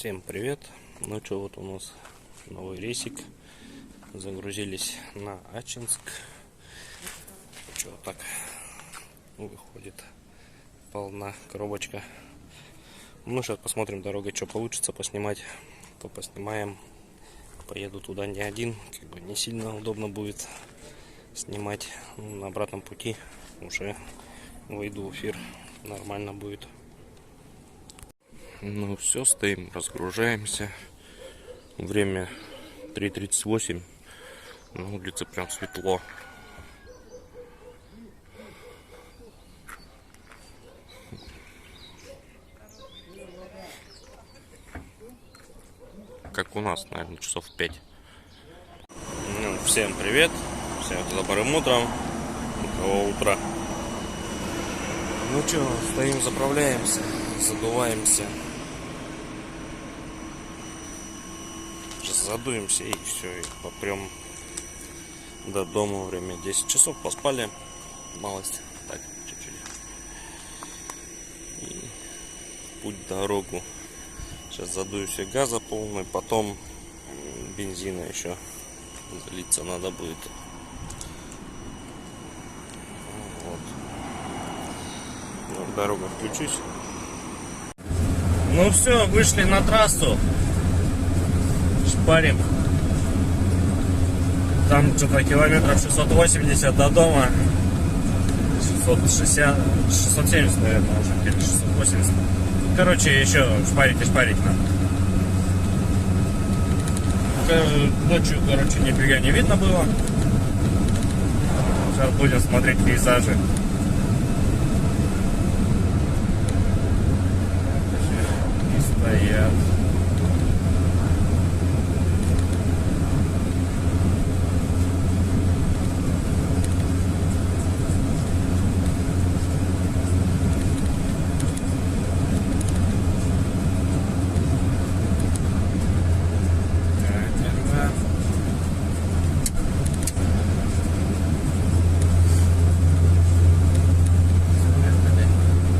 Всем привет! Ну что, вот у нас новый рейсик. Загрузились на Ачинск. Что так выходит? Полна коробочка. Ну, сейчас посмотрим дорогой, что получится поснимать. То поснимаем. Поеду туда не один, как бы не сильно удобно будет снимать. На обратном пути уже выйду в эфир, нормально будет. Ну все, стоим, разгружаемся. Время 3:38. На улице прям светло. Как у нас, наверное, часов 5. Ну, всем привет. Всем добрым утром. Доброго утра. Ну что, стоим, заправляемся, задуваемся. Задуемся и все, и попрем до дома. Время 10 часов, поспали малость, так, чуть-чуть. И в путь, дорогу. Сейчас задую все газа полный, потом бензина еще залиться надо будет. Вот. Ну, дорога, включусь. Ну все, вышли на трассу. Шпарим. Там что-то километров 680 до дома. 660, 670, наверное, уже, или 680. Короче, еще шпарить и шпарить надо. Ночью, короче, нифига не видно было. Сейчас будем смотреть пейзажи. И стоят.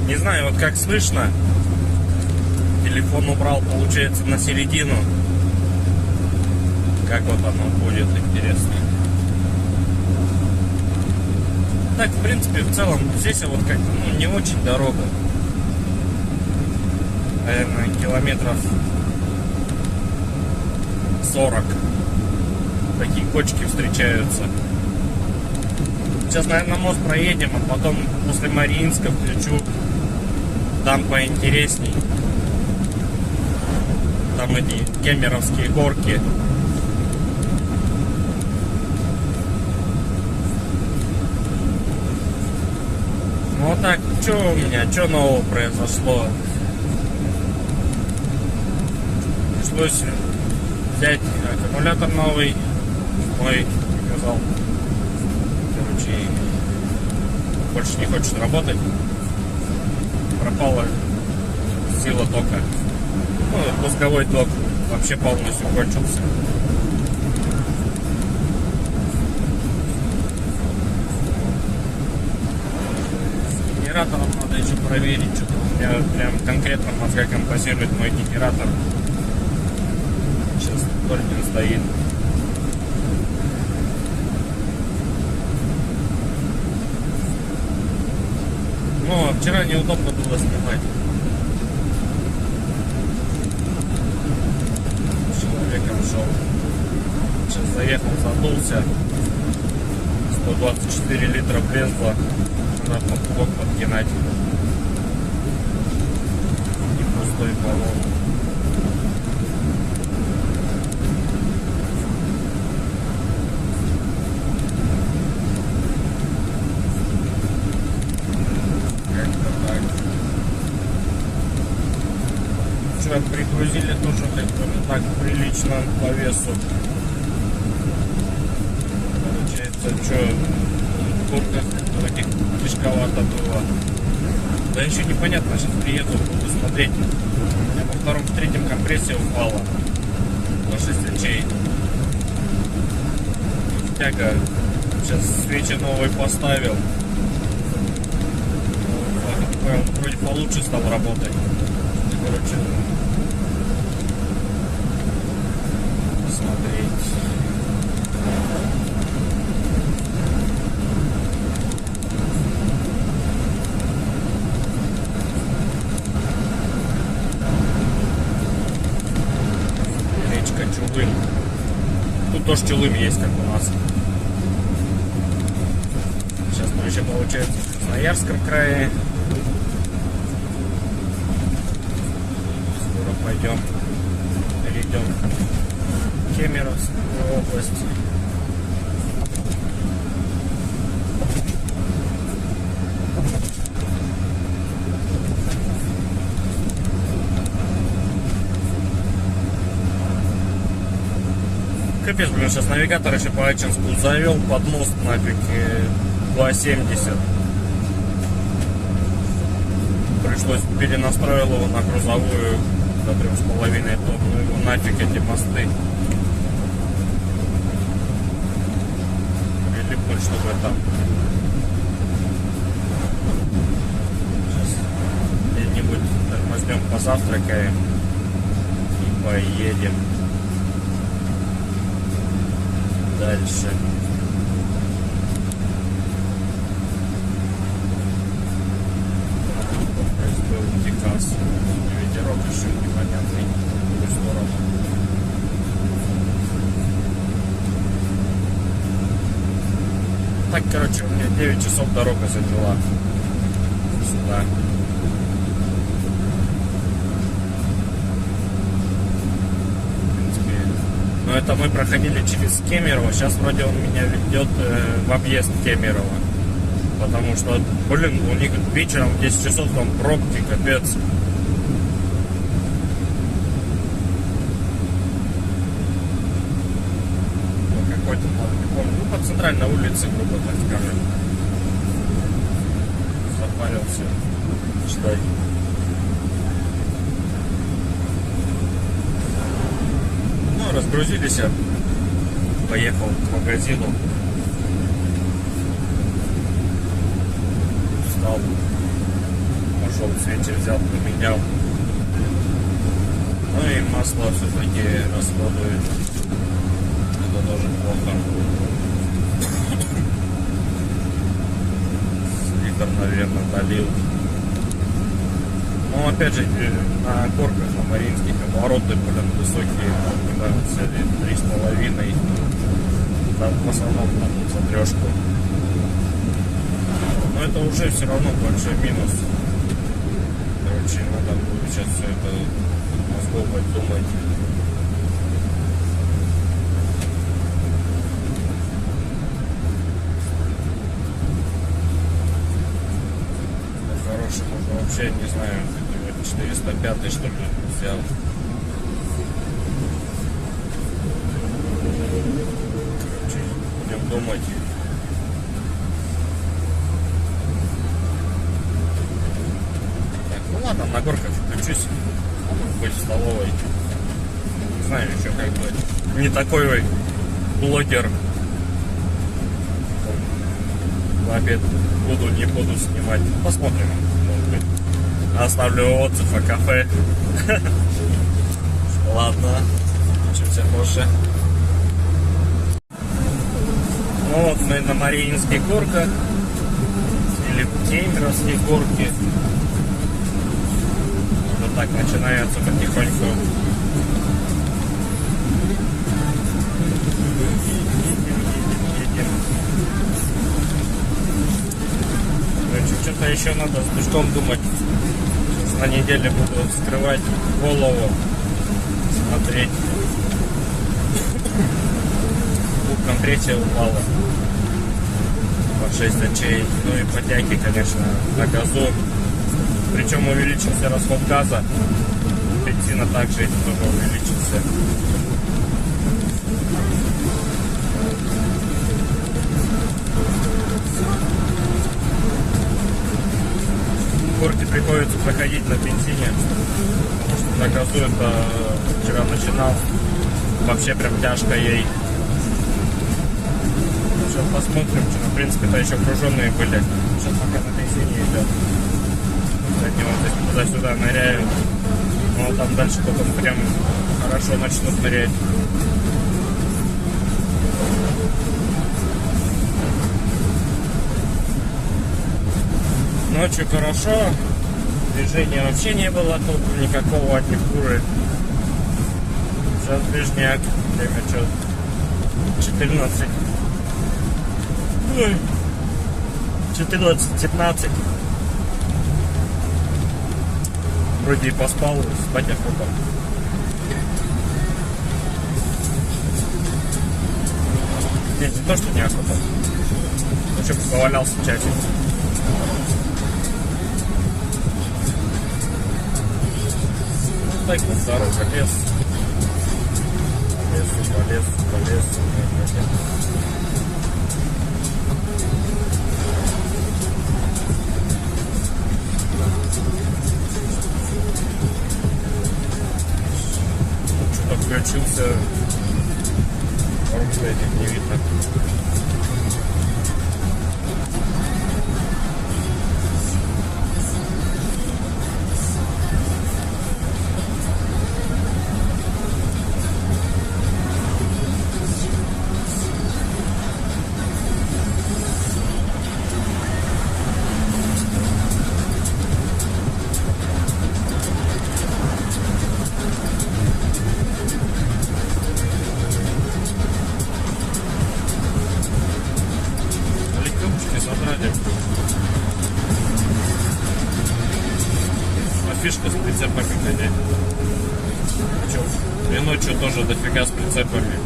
Не знаю, вот как слышно. Телефон убрал, получается, на середину. Как вот оно будет, интересно. Так, в принципе, в целом, здесь вот как, ну, не очень дорога. Наверное, километров 40. Такие кочки встречаются. Сейчас, наверное, мост проедем, а потом после Мариинска включу. Там поинтересней. Там эти кемеровские горки. Ну вот так, что у меня, что нового произошло? Пришлось взять аккумулятор новый. Мой показал. Короче, больше не хочет работать. Пропала сила тока. Ну, пусковой ток вообще полностью кончился. С генератором надо еще проверить. Что-то у меня прям конкретно мозга композирует мой генератор. Сейчас только стоит. Ну, а вчера неудобно было снимать. Человеком шел. Сейчас заехал, задулся. 124 литра влезло. Надо под блок подгинать. И пустой баллон. Пригрузили тоже так прилично по весу. Получается, что в куртках таких тяжковато было. Да еще непонятно, сейчас приеду, буду смотреть. У меня по втором, в третьем компрессия упала на 6 очей. Тяга. Сейчас свечи новые поставил. Вроде получше стал работать. Короче, посмотреть. Речка Чулым. Тут тоже Чулым есть, как у нас. Сейчас мы еще, получается, в Красноярском крае. Скоро пойдем, перейдем в Кемеровскую область. Капец, блин, сейчас навигатор еще по Ачинску завел под мост нафиг 2.70. Пришлось перенастроил его на грузовую до 3,5 тонн. Ну его нафиг эти мосты. Прилипнуть, чтобы там. Сейчас где-нибудь тормознем, позавтракаем и поедем дальше. Был Техас. Ветерок еще непонятный в ту сторону. Так, короче, у меня 9 часов дорога заняла сюда. Но это мы проходили через Кемерово. Сейчас вроде он меня ведет в объезд Кемерово. Потому что, блин, у них вечером в 10 часов там пробки, капец. Ну, какой-то, не помню, ну, по центральной улице, грубо так скажем. Запарился ждать. Разгрузились, я поехал к магазину, встал, пошел в свете, взял, поменял. Ну и масло все-таки расходует, это тоже плохо. Литр, наверное, долил. Ну, опять же, на горках, на Мариинских обороты, блин, высокие, да, 3,5. Там в основном там за трешку. Но это уже все равно большой минус. Короче, надо будет сейчас все это мозговать, думать. Хороший, можно вообще, не знаю, 405 что ли взял. Короче, будем думать. Так, ну ладно, на горках включусь. Может быть в столовой. Не знаю, еще как бы не такой блогер. В обед буду, не буду снимать. Посмотрим, может быть. Оставлю отзыв о кафе. Ладно, чуть позже. Ну вот мы на Мариинских горках. Или Кемеровские горки. Вот так начинается потихоньку. Что-то еще надо с душком думать. Сейчас на неделе буду вскрывать голову, смотреть. В компрессе упала по 6 очей. Ну и потяги, конечно, на газу. Причем увеличился расход газа. Бензина также тоже увеличился. Горки приходится проходить на бензине, потому что на газу это вчера начинал, вообще прям тяжко ей. Сейчас посмотрим, что, в принципе-то еще груженные были. Сейчас пока на бензине идет. Кстати, вот здесь туда-сюда ныряют. Ну а там дальше потом прям хорошо начнут нырять. Ночью хорошо, движения вообще не было тут никакого от Непуры. Сейчас движняк, время что, 14. Ой, 14-15. Вроде и поспал, спать охота. Нет, не то, что не охота. Лучше бы повалялся в чате. Ну, так вот, дорога, лес. По лесу. Что-то включился. Оружия этих не видно. Фишка с прицепами, кстати. И ночью тоже дофига с прицепами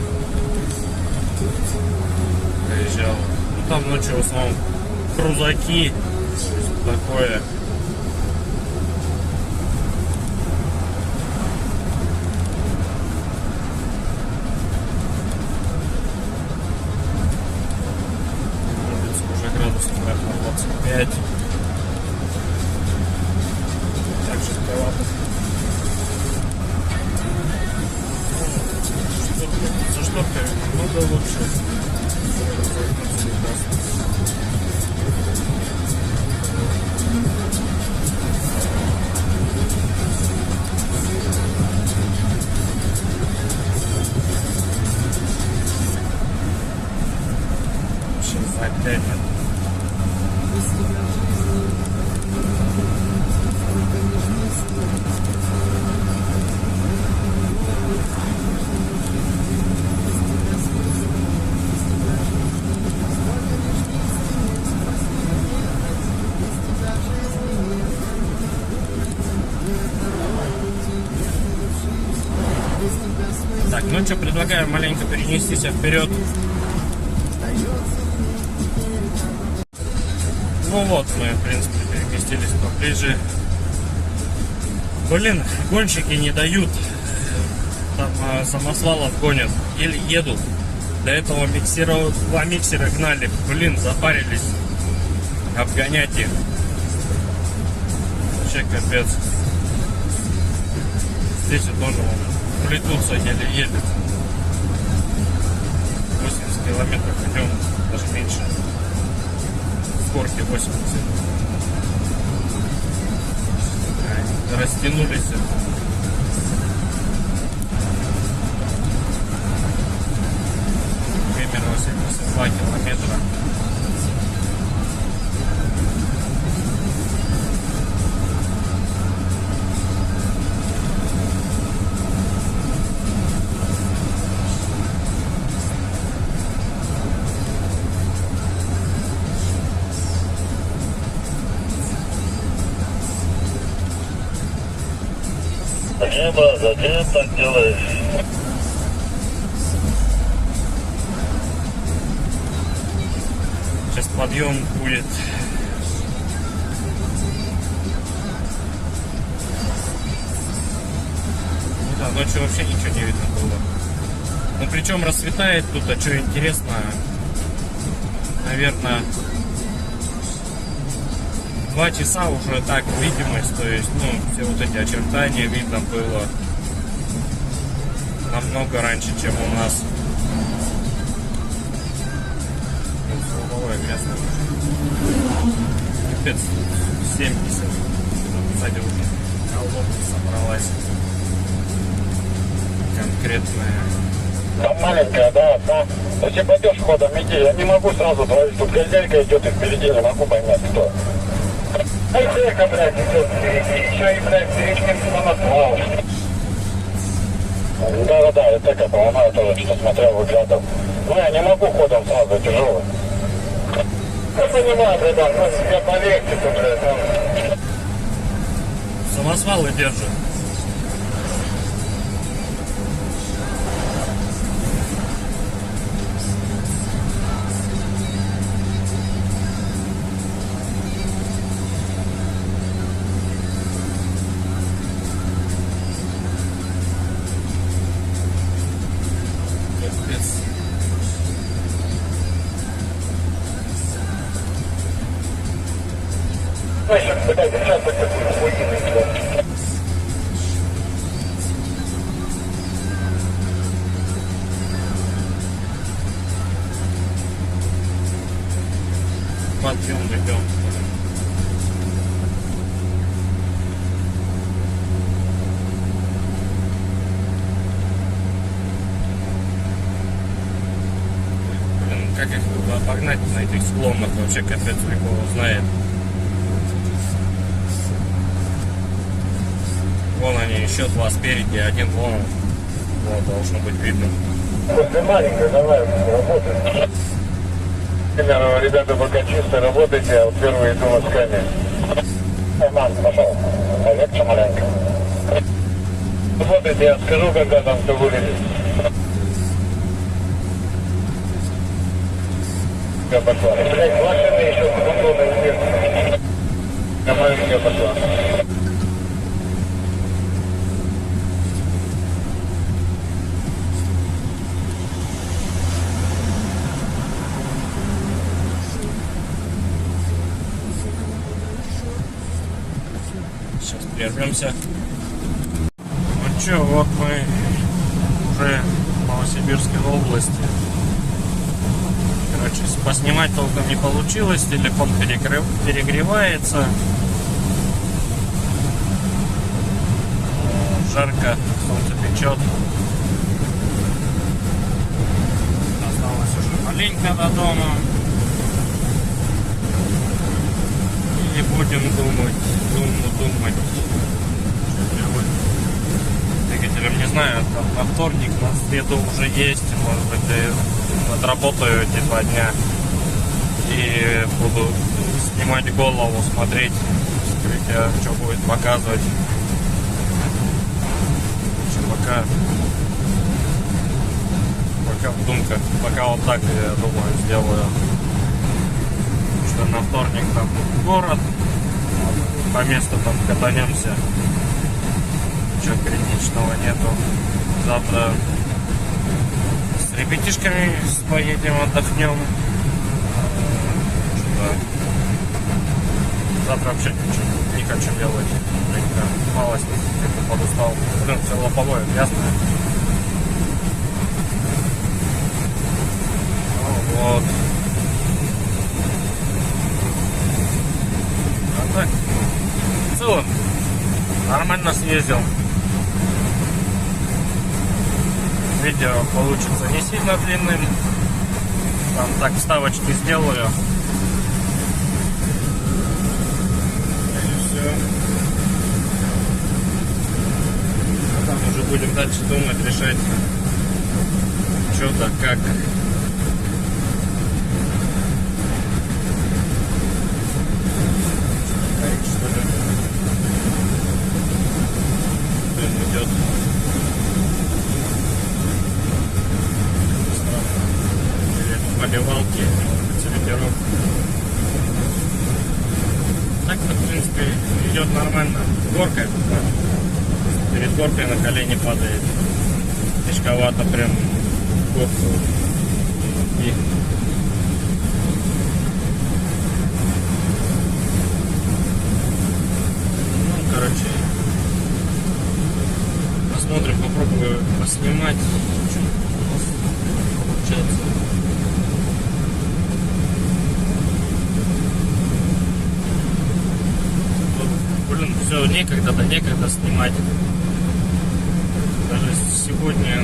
приезжал. Ну, там ночью в основном крузаки, такое. Уже градусов, наверное, 25. За шторками намного лучше. Сейчас опять. Так, ну что, предлагаю маленько перенестись вперед. Ну вот, мы, в принципе, переместились поближе. Блин, гонщики не дают. Там самосвалов гонят. Еле едут. До этого два миксера гнали. Блин, запарились обгонять их. Вообще капец. Здесь тоже плетутся, еле едет. 80 километров идем, даже меньше. Скорки 80. Растянулись. Примерно 82 километра. Небо, зачем так делаешь? Сейчас подъем будет. Ну да, ночью вообще ничего не видно было. Ну причем расцветает тут, а что интересно, наверное, 2 часа уже так видимость, то есть, ну, все вот эти очертания видно было намного раньше, чем у нас. Новое место. Капец, 70. Сзади уже колонка собралась. Конкретная. Там маленькая, да. Если пойдешь ходом, иди. Я не могу сразу творить. Тут газелька идет и впереди не могу поймать, кто. Айдека, блядь, идет впереди. Еще и, блядь, перед ним самосвал. Да-да-да, Айдека поломаю тоже, что смотрел, выглядел. Ну, я не могу ходом сразу, тяжелый. Я понимаю, ребят, ну, себе поверьте, тут, блядь, ну. Самосвалы держит. Ну, еще, блядь, сейчас такой хуйный, блядь. Подъем идем. Блин, как их обогнать на этих склонах, вообще капец, прикол знает. Вон они, еще два спереди, один вон. Вот, должно быть видно. После маленькой, давай, работай. Примерно, ребята, пока чисто работайте, а вот первые иду на скане. Мам, пошел. Легче маленько. Работайте, я скажу, когда там все вылезет. Я пошла. Блять, машины еще с футболной вверх. Я маленькая пошла. Сейчас прервемся. Ну что, вот мы уже в Новосибирской области. Короче, поснимать толком не получилось, телефон перегревается. Жарко, солнце печет. Осталось уже маленько до дома. И будем думать. Двигателем не знаю, там на вторник, на среду уже есть. Может быть, я отработаю эти 2 дня и буду снимать голову, смотреть, скрытие, что будет показывать. Пока вдумка, пока вот так, я думаю, сделаю. Что на вторник там город, по месту там катанемся, ничего критичного нету. Завтра с ребятишками поедем, отдохнем. Завтра вообще ничего не хочу делать. Малость как-то подустал. Блин, все лобовое, ясно? Ну, вот. А так, в целом, нормально съездил. Видео получится не сильно длинным. Там так вставочки сделаю. И все. А там уже будем дальше думать, решать, что-то как. Идет. Поливалки, ветерок. Так, в принципе, идет нормально. Горка. Перед горкой на колени падает. Тяжковато прям горку. И ну, короче, посмотрим, попробую поснимать. Что получается. Блин, все, некогда снимать. Даже сегодня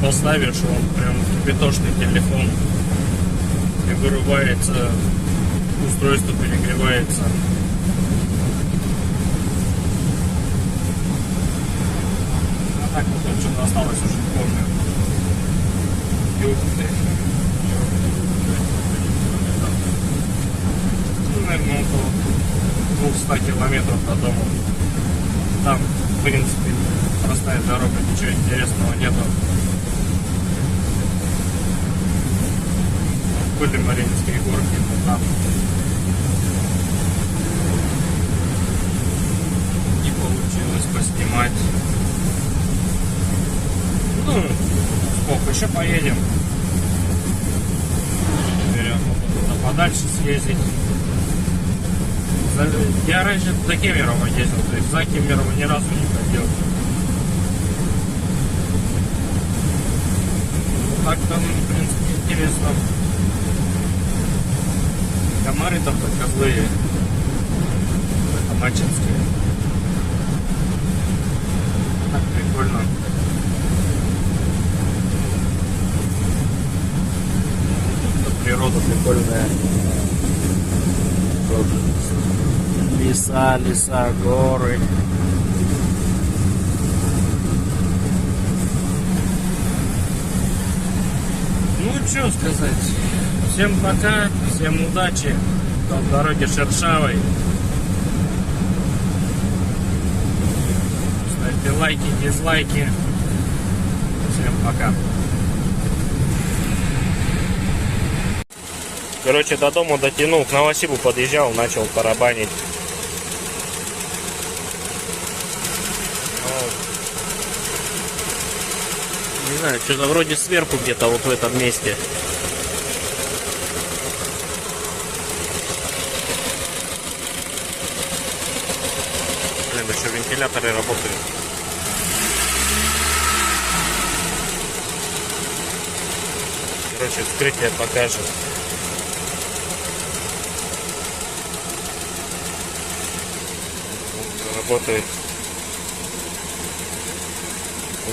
поставишь, он прям кипятошный телефон и вырубается, устройство перегревается. осталось, уже не помню. Юхты. Ну, наверное, около 200 километров до дома. Там, в принципе, простая дорога, ничего интересного нету. Были Мариинские горки, но там не получилось поснимать. Ну, сколько еще поедем? Берем куда подальше съездить. Я раньше до Кемерово ездил, то есть за Кемерово ни разу не ходил. Так там, в принципе, интересно. Комары там-то козлые. Это мачинские. Так прикольно. Природа прикольная. Леса, горы. Ну, что сказать. Всем пока, всем удачи. Там дороги шершавой. Ставьте лайки, дизлайки. Всем пока. Короче, до дома дотянул, к Новосибу подъезжал, начал барабанить. Не знаю, что-то вроде сверху где-то вот в этом месте. Блин, еще вентиляторы работают. Короче, вскрытие покажет. Работает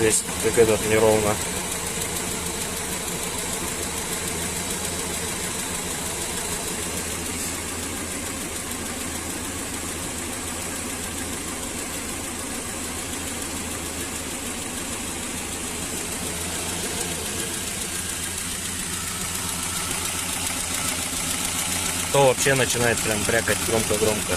весь как этот неровно. То вообще начинает прям брякать громко-громко.